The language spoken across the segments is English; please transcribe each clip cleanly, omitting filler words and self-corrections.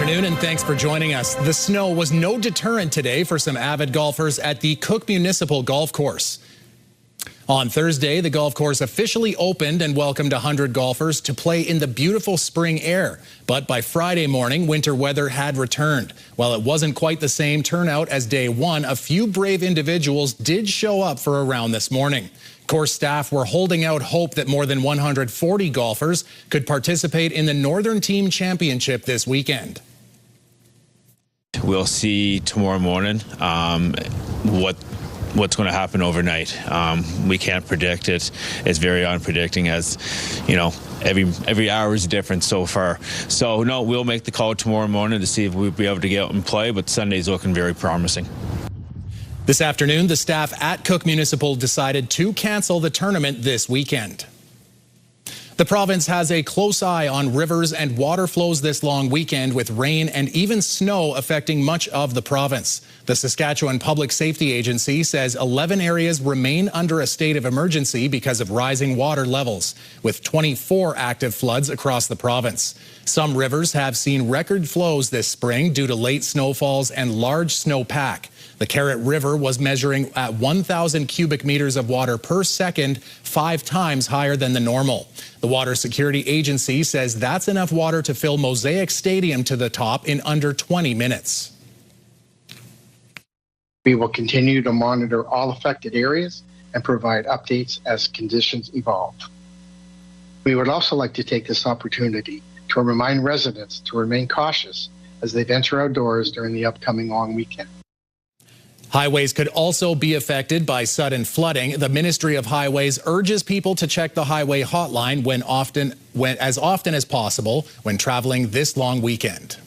afternoon, and thanks for joining us. The snow was no deterrent today for some avid golfers at the Cooke Municipal Golf Course. On Thursday, the golf course officially opened and welcomed 100 golfers to play in the beautiful spring air. But by Friday morning, winter weather had returned. While it wasn't quite the same turnout as day one, a few brave individuals did show up for a round this morning. Course staff were holding out hope that more than 140 golfers could participate in the Northern Team Championship this weekend. We'll see tomorrow morning what's going to happen overnight. We can't predict it. It's very unpredicting, as you know. Every hour is different so far. So no, we'll make the call tomorrow morning to see if we'll be able to get out and play. But Sunday's looking very promising. This afternoon, the staff at Cooke Municipal decided to cancel the tournament this weekend. The province has a close eye on rivers and water flows this long weekend, with rain and even snow affecting much of the province. The Saskatchewan Public Safety Agency says 11 areas remain under a state of emergency because of rising water levels, with 24 active floods across the province. Some rivers have seen record flows this spring due to late snowfalls and large snowpack. The Carrot River was measuring at 1,000 cubic meters of water per second, 5 times higher than the normal. The Water Security Agency says that's enough water to fill Mosaic Stadium to the top in under 20 minutes. We will continue to monitor all affected areas and provide updates as conditions evolve. We would also like to take this opportunity to remind residents to remain cautious as they venture outdoors during the upcoming long weekend. Highways could also be affected by sudden flooding. The Ministry of Highways urges people to check the highway hotline as often as possible when traveling this long weekend.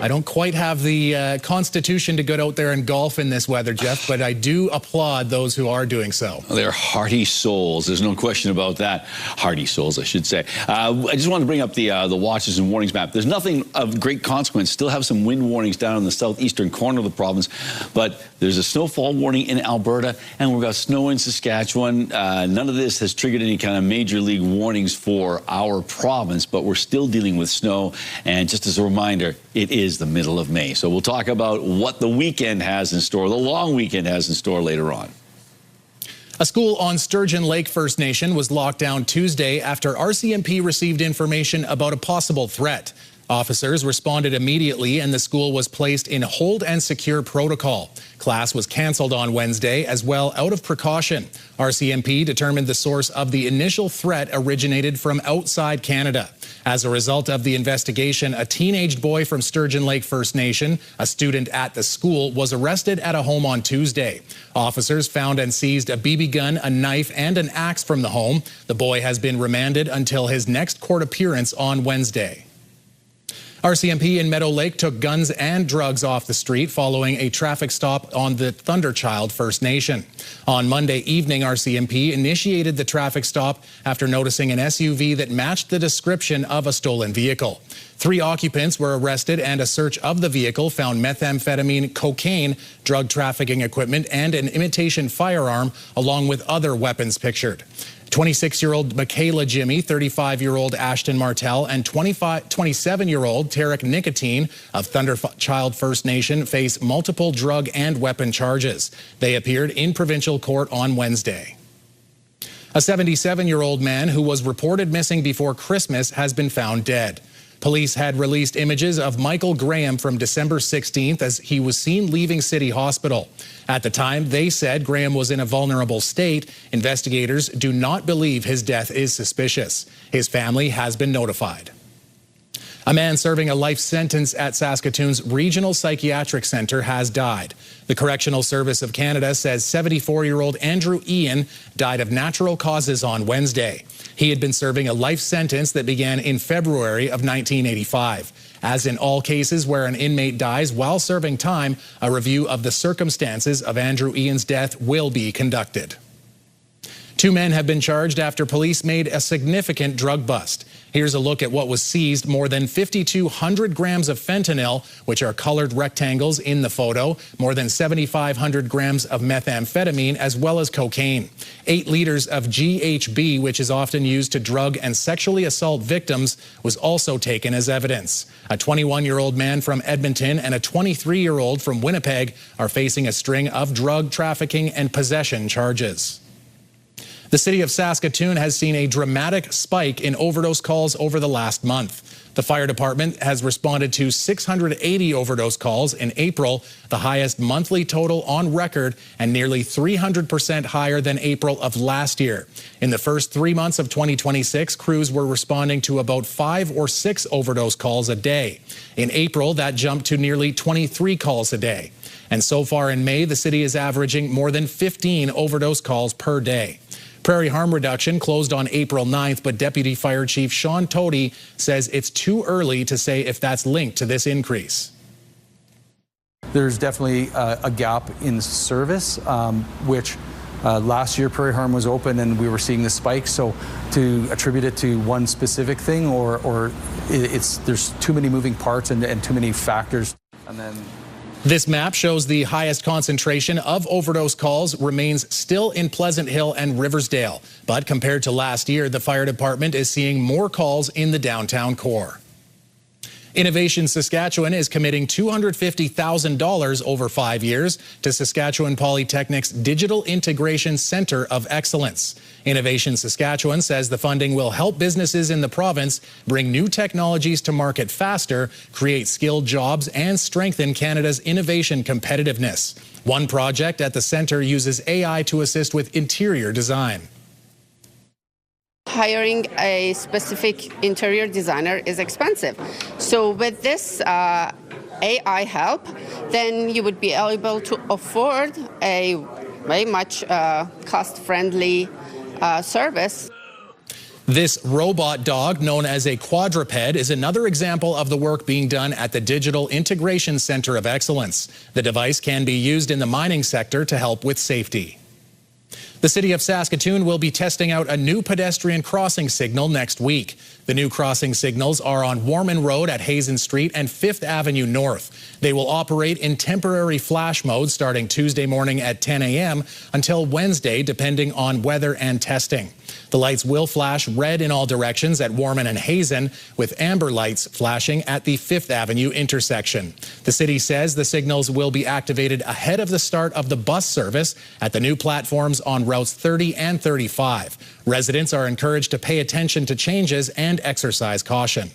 I don't quite have the constitution to go out there and golf in this weather, Jeff, but I do applaud those who are doing so. They're hearty souls. There's no question about that. Hearty souls, I should say. I just wanted to bring up the watches and warnings map. There's nothing of great consequence. Still have some wind warnings down in the southeastern corner of the province, but there's a snowfall warning in Alberta, and we've got snow in Saskatchewan. None of this has triggered any kind of major league warnings for our province, but we're still dealing with snow. And just as a reminder, it is the middle of May. So we'll talk about what the weekend has in store, the long weekend has in store later on. A school on Sturgeon Lake First Nation was locked down Tuesday after RCMP received information about a possible threat. Officers responded immediately and the school was placed in hold and secure protocol. Class was canceled on Wednesday as well out of precaution. RCMP determined the source of the initial threat originated from outside Canada. As a result of the investigation, a teenaged boy from Sturgeon Lake First Nation, a student at the school, was arrested at a home on Tuesday. Officers found and seized a BB gun, a knife, and an axe from the home. The boy has been remanded until his next court appearance on Wednesday. RCMP in Meadow Lake took guns and drugs off the street following a traffic stop on the Thunderchild First Nation. On Monday evening, RCMP initiated the traffic stop after noticing an SUV that matched the description of a stolen vehicle. 3 occupants were arrested and a search of the vehicle found methamphetamine, cocaine, drug trafficking equipment, and an imitation firearm, along with other weapons pictured. 26-year-old Michaela Jimmy, 35-year-old Ashton Martell, and 27-year-old Tarek Nicotine of Thunderchild First Nation face multiple drug and weapon charges. They appeared in provincial court on Wednesday. A 77-year-old man who was reported missing before Christmas has been found dead. Police had released images of Michael Graham from December 16th as he was seen leaving City Hospital. At the time, they said Graham was in a vulnerable state. Investigators do not believe his death is suspicious. His family has been notified. A man serving a life sentence at Saskatoon's Regional Psychiatric Centre has died. The Correctional Service of Canada says 74-year-old Andrew Ian died of natural causes on Wednesday. He had been serving a life sentence that began in February of 1985. As in all cases where an inmate dies while serving time, a review of the circumstances of Andrew Ian's death will be conducted. 2 men have been charged after police made a significant drug bust. Here's a look at what was seized: more than 5,200 grams of fentanyl, which are colored rectangles in the photo, more than 7,500 grams of methamphetamine, as well as cocaine. 8 liters of GHB, which is often used to drug and sexually assault victims, was also taken as evidence. A 21-year-old man from Edmonton and a 23-year-old from Winnipeg are facing a string of drug trafficking and possession charges. The city of Saskatoon has seen a dramatic spike in overdose calls over the last month. The fire department has responded to 680 overdose calls in April, the highest monthly total on record and nearly 300% higher than April of last year. In the first 3 months of 2026, crews were responding to about 5 or 6 overdose calls a day. In April, that jumped to nearly 23 calls a day. And so far in May, the city is averaging more than 15 overdose calls per day. Prairie Harm Reduction closed on April 9th, but Deputy Fire Chief Sean Tody says it's too early to say if that's linked to this increase. There's definitely a gap in service, which last year Prairie Harm was open and we were seeing the spike. So to attribute it to one specific thing, or there's too many moving parts and too many factors. And then this map shows the highest concentration of overdose calls remains still in Pleasant Hill and Riversdale. But compared to last year, the fire department is seeing more calls in the downtown core. Innovation Saskatchewan is committing $250,000 over 5 years to Saskatchewan Polytechnic's Digital Integration Centre of Excellence. Innovation Saskatchewan says the funding will help businesses in the province bring new technologies to market faster, create skilled jobs, and strengthen Canada's innovation competitiveness. One project at the centre uses AI to assist with interior design. Hiring a specific interior designer is expensive. So with this AI help, then you would be able to afford a very much cost-friendly service. This robot dog, known as a quadruped, is another example of the work being done at the Digital Integration Centre of Excellence. The device can be used in the mining sector to help with safety. The city of Saskatoon will be testing out a new pedestrian crossing signal next week. The new crossing signals are on Warman Road at Hazen Street and 5th Avenue North. They will operate in temporary flash mode starting Tuesday morning at 10 a.m. until Wednesday, depending on weather and testing. The lights will flash red in all directions at Warman and Hazen, with amber lights flashing at the 5th Avenue intersection. The city says the signals will be activated ahead of the start of the bus service at the new platforms on routes 30 and 35. Residents are encouraged to pay attention to changes and exercise caution.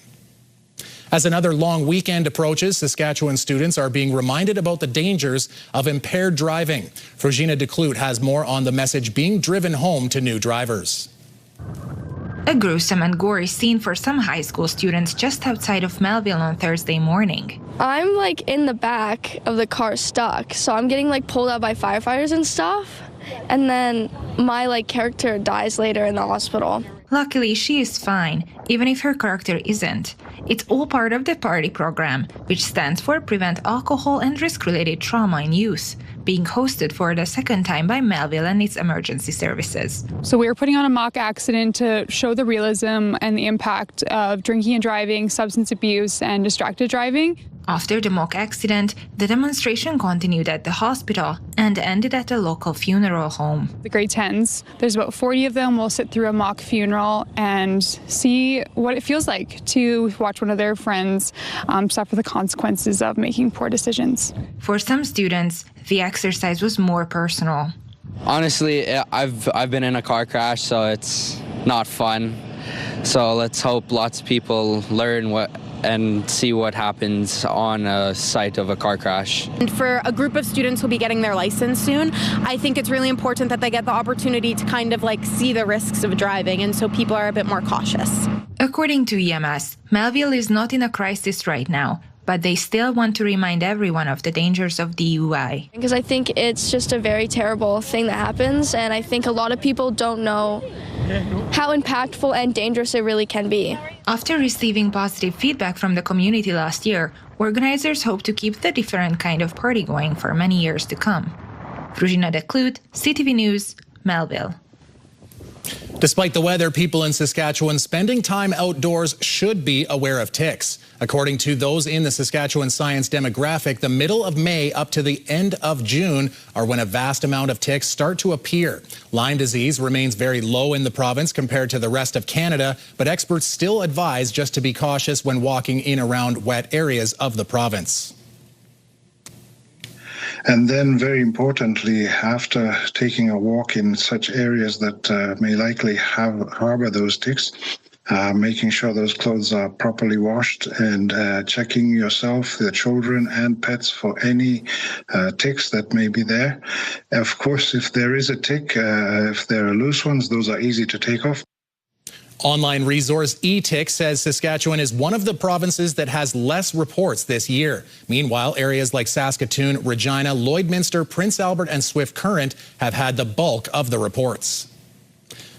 As another long weekend approaches, Saskatchewan students are being reminded about the dangers of impaired driving. Frugina DeClute has more on the message being driven home to new drivers. A gruesome and gory scene for some high school students just outside of Melville on Thursday morning. I'm in the back of the car stuck, so I'm getting pulled out by firefighters and stuff. And then my character dies later in the hospital. Luckily, she is fine, even if her character isn't. It's all part of the PARTY program, which stands for Prevent Alcohol and Risk-Related Trauma in Youth, being hosted for the second time by Melville and its emergency services. So we were putting on a mock accident to show the realism and the impact of drinking and driving, substance abuse, and distracted driving. After the mock accident, the demonstration continued at the hospital and ended at a local funeral home. The grade 10s, there's about 40 of them, will sit through a mock funeral and see what it feels like to watch one of their friends suffer the consequences of making poor decisions. For some students, the exercise was more personal. Honestly, I've been in a car crash, so it's not fun. So let's hope lots of people learn and see what happens on a site of a car crash. And for a group of students who'll be getting their license soon, I think it's really important that they get the opportunity to see the risks of driving, and so people are a bit more cautious. According to EMS, Melville is not in a crisis right now, but they still want to remind everyone of the dangers of DUI. Because I think it's just a very terrible thing that happens, and I think a lot of people don't know how impactful and dangerous it really can be. After receiving positive feedback from the community last year, organizers hope to keep the different kind of party going for many years to come. Frugina DeClute, CTV News, Melville. Despite the weather, people in Saskatchewan spending time outdoors should be aware of ticks. According to those in the Saskatchewan Science demographic, the middle of May up to the end of June are when a vast amount of ticks start to appear. Lyme disease remains very low in the province compared to the rest of Canada, but experts still advise just to be cautious when walking in around wet areas of the province. And then, very importantly, after taking a walk in such areas that may likely harbor those ticks, making sure those clothes are properly washed and checking yourself, the children and pets for any ticks that may be there. Of course, if there is a tick, if there are loose ones, those are easy to take off. Online resource eTick says Saskatchewan is one of the provinces that has less reports this year. Meanwhile, areas like Saskatoon, Regina, Lloydminster, Prince Albert and Swift Current have had the bulk of the reports.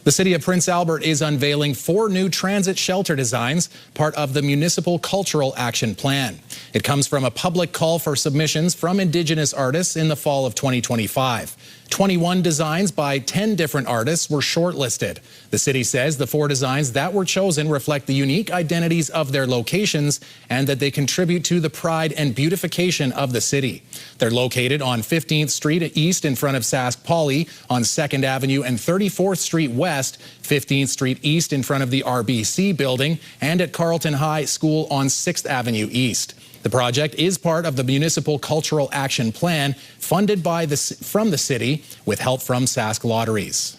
The City of Prince Albert is unveiling 4 new transit shelter designs, part of the Municipal Cultural Action Plan. It comes from a public call for submissions from Indigenous artists in the fall of 2025. 21 designs by 10 different artists were shortlisted. The city says the 4 designs that were chosen reflect the unique identities of their locations and that they contribute to the pride and beautification of the city. They're located on 15th Street East in front of Sask Poly, on 2nd Avenue and 34th Street West, 15th Street East in front of the RBC building, and at Carleton High School on 6th Avenue East. The project is part of the Municipal Cultural Action Plan, funded from the city with help from Sask Lotteries.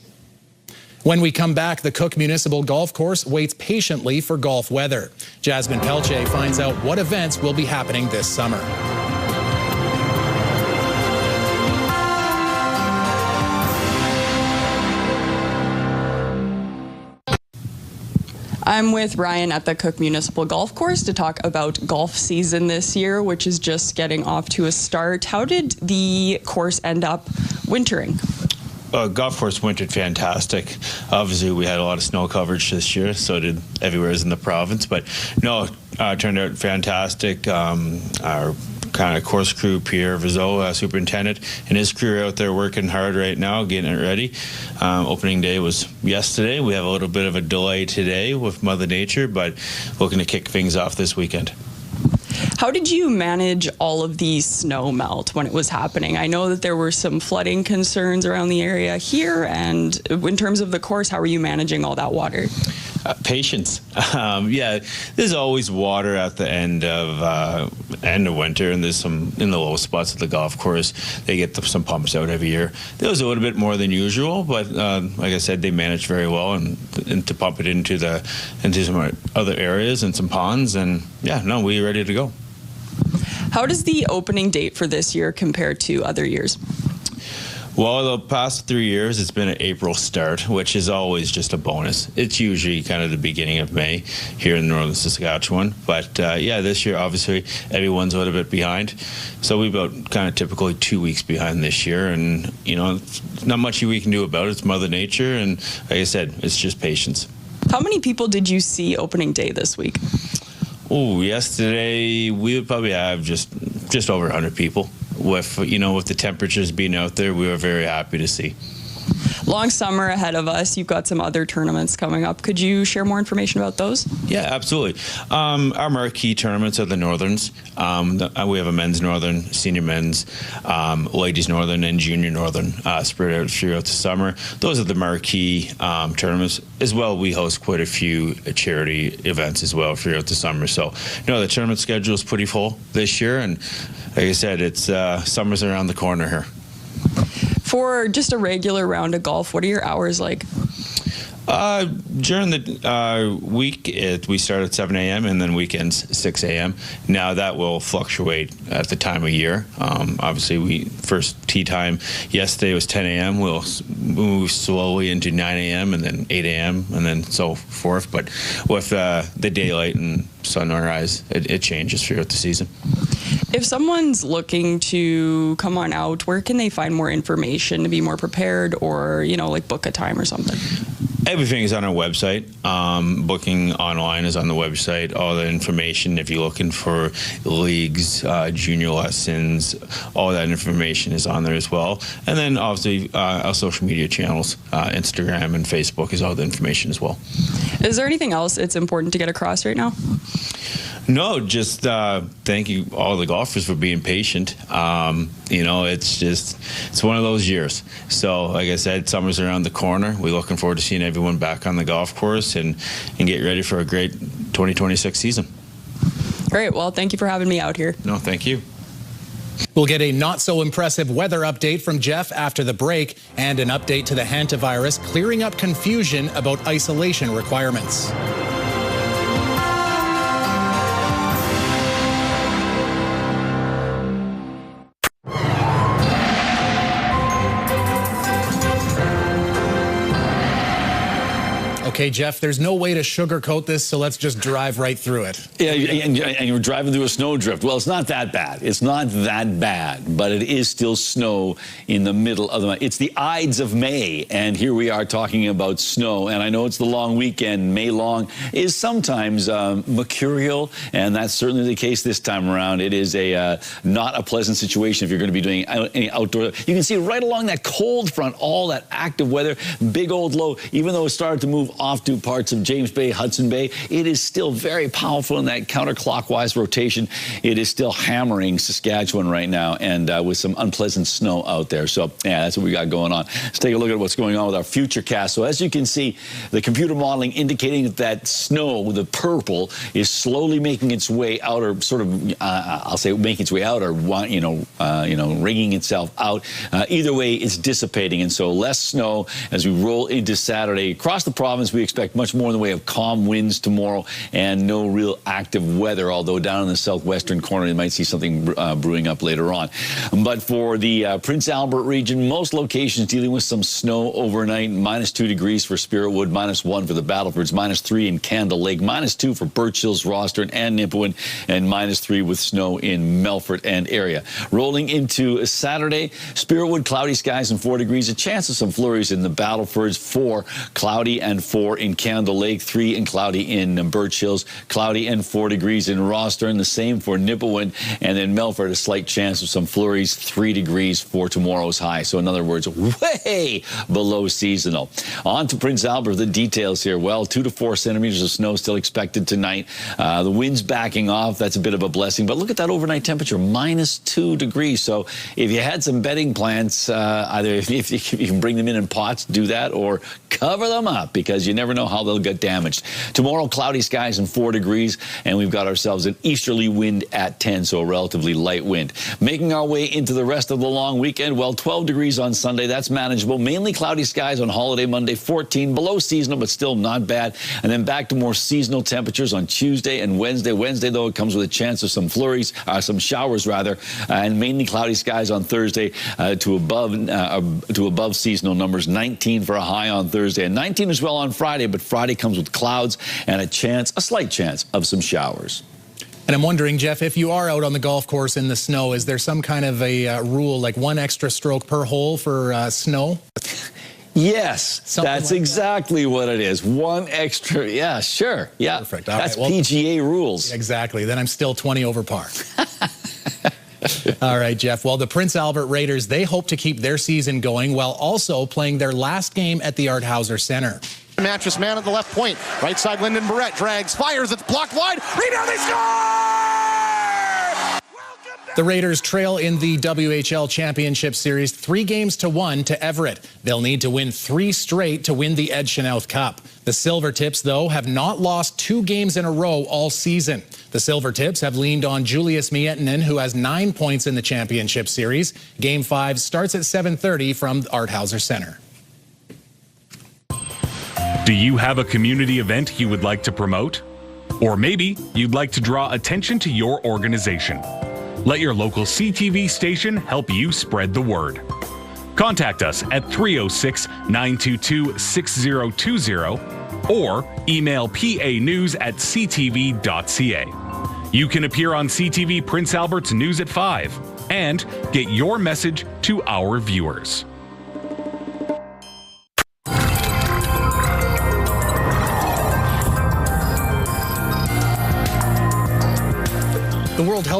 When we come back, the Cooke Municipal Golf Course waits patiently for golf weather. Jasmine Pelche finds out what events will be happening this summer. I'm with Ryan at the Cooke Municipal Golf Course to talk about golf season this year, which is just getting off to a start. How did the course end up wintering? Golf course wintered fantastic. Obviously, we had a lot of snow coverage this year, so did everywhere in the province. But no, turned out fantastic. Our kind of course crew, Pierre Vizot, superintendent, and his crew are out there working hard right now, getting it ready. Opening day was yesterday. We have a little bit of a delay today with Mother Nature, but looking to kick things off this weekend. How did you manage all of the snow melt when it was happening? I know that there were some flooding concerns around the area here, and in terms of the course, how are you managing all that water? Patience. Yeah, there's always water at the end of winter, and there's some in the low spots of the golf course. They get some pumps out every year. There was a little bit more than usual, but like I said, they managed very well, and to pump it into some other areas and some ponds, and yeah, no, we're ready to go. How does the opening date for this year compare to other years? Well, the past 3 years, it's been an April start, which is always just a bonus. It's usually kind of the beginning of May here in northern Saskatchewan. But yeah, this year, obviously, everyone's a little bit behind. So we're about kind of typically 2 weeks behind this year. And, you know, not much we can do about it. It's Mother Nature. And like I said, it's just patience. How many people did you see opening day this week? Oh, yesterday we would probably have just over 100 people. With the temperatures being out there, we were very happy to see. Long summer ahead of us. You've got some other tournaments coming up. Could you share more information about those? Yeah, absolutely. Our marquee tournaments are the Northerns. We have a men's Northern, senior men's, ladies Northern, and junior Northern spread out throughout the summer. Those are the marquee tournaments. As well, we host quite a few charity events as well throughout the summer. So, the tournament schedule is pretty full this year, and like I said, it's summer's around the corner here. For just a regular round of golf, what are your hours like? During the week, we start at 7 a.m. and then weekends 6 a.m. Now that will fluctuate at the time of year. Obviously, first tee time yesterday was 10 a.m. We'll move slowly into 9 a.m. and then 8 a.m. and then so forth. But with the daylight and sunrise, it changes throughout the season. If someone's looking to come on out, where can they find more information to be more prepared or, like book a time or something? Everything is on our website. Booking online is on the website. All the information, if you're looking for leagues, junior lessons, all that information is on there as well. And then obviously our social media channels, Instagram and Facebook is all the information as well. Is there anything else it's important to get across right now? No, just thank you all the golfers for being patient. It's one of those years. So like I said, summer's around the corner. We're looking forward to seeing everyone back on the golf course and get ready for a great 2026 season. Great. Well, thank you for having me out here. No, thank you. We'll get a not so impressive weather update from Jeff after the break and an update to the Hantavirus, clearing up confusion about isolation requirements. Okay, Jeff, there's no way to sugarcoat this, so let's just drive right through it. Yeah, and you're driving through a snowdrift. Well, it's not that bad. It's not that bad, but it is still snow in the middle of the month. It's the Ides of May, and here we are talking about snow. And I know it's the long weekend. May long is sometimes mercurial, and that's certainly the case this time around. It is not a pleasant situation if you're going to be doing any outdoor. You can see right along that cold front, all that active weather, big old low, even though it started to move off to parts of James Bay, Hudson Bay, it is still very powerful in that counterclockwise rotation. It is still hammering Saskatchewan right now, and with some unpleasant snow out there. So, yeah, that's what we got going on. Let's take a look at what's going on with our futurecast. So, as you can see, the computer modeling indicating that snow, the purple, is slowly making its way out, or sort of, I'll say, making its way out, or wringing itself out. Either way, it's dissipating, and so less snow as we roll into Saturday across the province. We expect much more in the way of calm winds tomorrow and no real active weather, although down in the southwestern corner you might see something brewing up later on. But for the Prince Albert region, most locations dealing with some snow overnight. -2 degrees for Spiritwood, -1 for the Battlefords, -3 in Candle Lake, -2 for Birch Hills, Rostern, and Nipawin, and -3 with snow in Melfort and area. Rolling into Saturday, Spiritwood, cloudy skies and 4 degrees. A chance of some flurries in the Battlefords, 4 cloudy and 4 in Candle Lake, 3 and cloudy in Birch Hills, cloudy and 4 degrees in Rostern, the same for Nipawin, and then Melfort, a slight chance of some flurries, 3 degrees for tomorrow's high. So in other words, way below seasonal. On to Prince Albert, the details here. Well, 2 to 4 centimeters of snow still expected tonight. The wind's backing off. That's a bit of a blessing. But look at that overnight temperature, -2 degrees. So if you had some bedding plants, either if you can bring them in pots, do that, or cover them up, because you never know how they'll get damaged. Tomorrow, cloudy skies and 4 degrees, and we've got ourselves an easterly wind at 10, so a relatively light wind. Making our way into the rest of the long weekend, well, 12 degrees on Sunday, that's manageable. Mainly cloudy skies on holiday Monday, 14, below seasonal, but still not bad. And then back to more seasonal temperatures on Tuesday and Wednesday. Wednesday, though, it comes with a chance of some flurries, some showers rather, and mainly cloudy skies on Thursday to above seasonal numbers. 19 for a high on Thursday, and 19 as well on Friday, but Friday comes with clouds and a slight chance of some showers. And I'm wondering, Jeff, if you are out on the golf course in the snow, is there some kind of a rule, like 1 extra stroke per hole for snow? Yes, Something that's like exactly what it is. 1 extra, yeah, sure. Yeah, perfect. That's right. PGA rules. Exactly. Then I'm still 20 over par. All right, Jeff. Well, the Prince Albert Raiders, they hope to keep their season going while also playing their last game at the Art Hauser Center. Mattress man at the left point. Right side, Lyndon Barrett drags, fires, it's blocked wide. Rebound, they score! The Raiders trail in the WHL Championship Series 3-1 to Everett. They'll need to win 3 straight to win the Ed Chenoweth Cup. The Silvertips, though, have not lost 2 games in a row all season. The Silvertips have leaned on Julius Miettinen, who has 9 points in the Championship Series. Game 5 starts at 7:30 from Art Hauser Center. Do you have a community event you would like to promote? Or maybe you'd like to draw attention to your organization. Let your local CTV station help you spread the word. Contact us at 306-922-6020 or email panews@ctv.ca. You can appear on CTV Prince Albert's News at 5 and get your message to our viewers.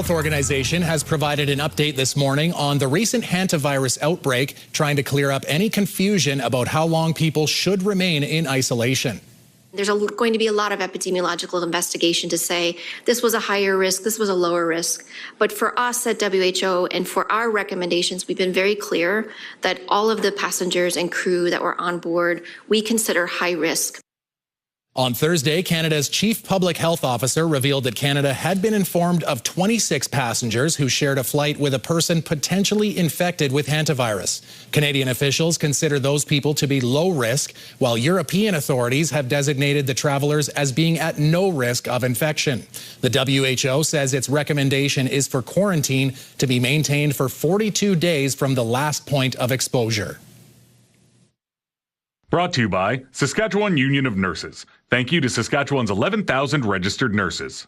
Health Organization has provided an update this morning on the recent Hantavirus outbreak, trying to clear up any confusion about how long people should remain in isolation. There's going to be a lot of epidemiological investigation to say this was a higher risk, this was a lower risk. But for us at WHO and for our recommendations, we've been very clear that all of the passengers and crew that were on board, we consider high risk. On Thursday, Canada's chief public health officer revealed that Canada had been informed of 26 passengers who shared a flight with a person potentially infected with hantavirus. Canadian officials consider those people to be low risk, while European authorities have designated the travelers as being at no risk of infection. The WHO says its recommendation is for quarantine to be maintained for 42 days from the last point of exposure. Brought to you by Saskatchewan Union of Nurses. Thank you to Saskatchewan's 11,000 registered nurses.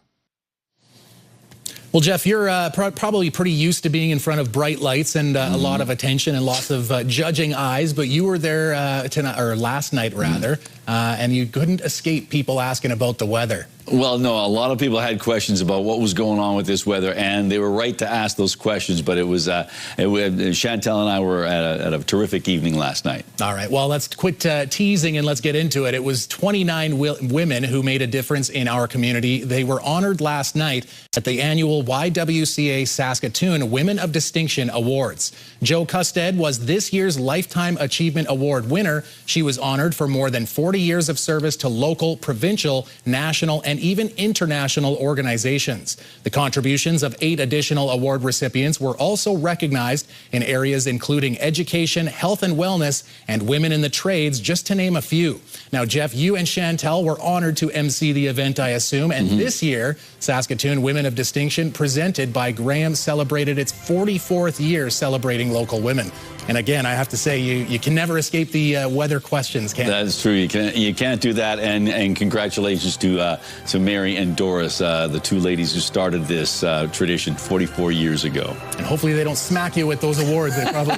Well, Jeff, you're probably pretty used to being in front of bright lights and a lot of attention and lots of judging eyes, but you were there tonight, or last night rather, and you couldn't escape people asking about the weather. Well, no, a lot of people had questions about what was going on with this weather, and they were right to ask those questions, but it was, Chantel and I were at a terrific evening last night. All right, well, let's quit teasing and let's get into it. It was 29 women who made a difference in our community. They were honored last night at the annual YWCA Saskatoon Women of Distinction Awards. Jo Custed was this year's Lifetime Achievement Award winner. She was honored for more than 40 years of service to local, provincial, national, and even international organizations. The contributions of 8 additional award recipients were also recognized in areas including education, health and wellness, and women in the trades, just to name a few. Now, Jeff, you and Chantel were honored to MC the event, I assume, and this year, Saskatoon Women of Distinction, presented by Graham, celebrated its 44th year celebrating local women. And again, I have to say, you can never escape the weather questions, can you? That's true. You can't do that. And congratulations to Mary and Doris, the 2 ladies who started this tradition 44 years ago. And hopefully they don't smack you with those awards. They probably...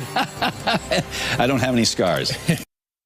I don't have any scars.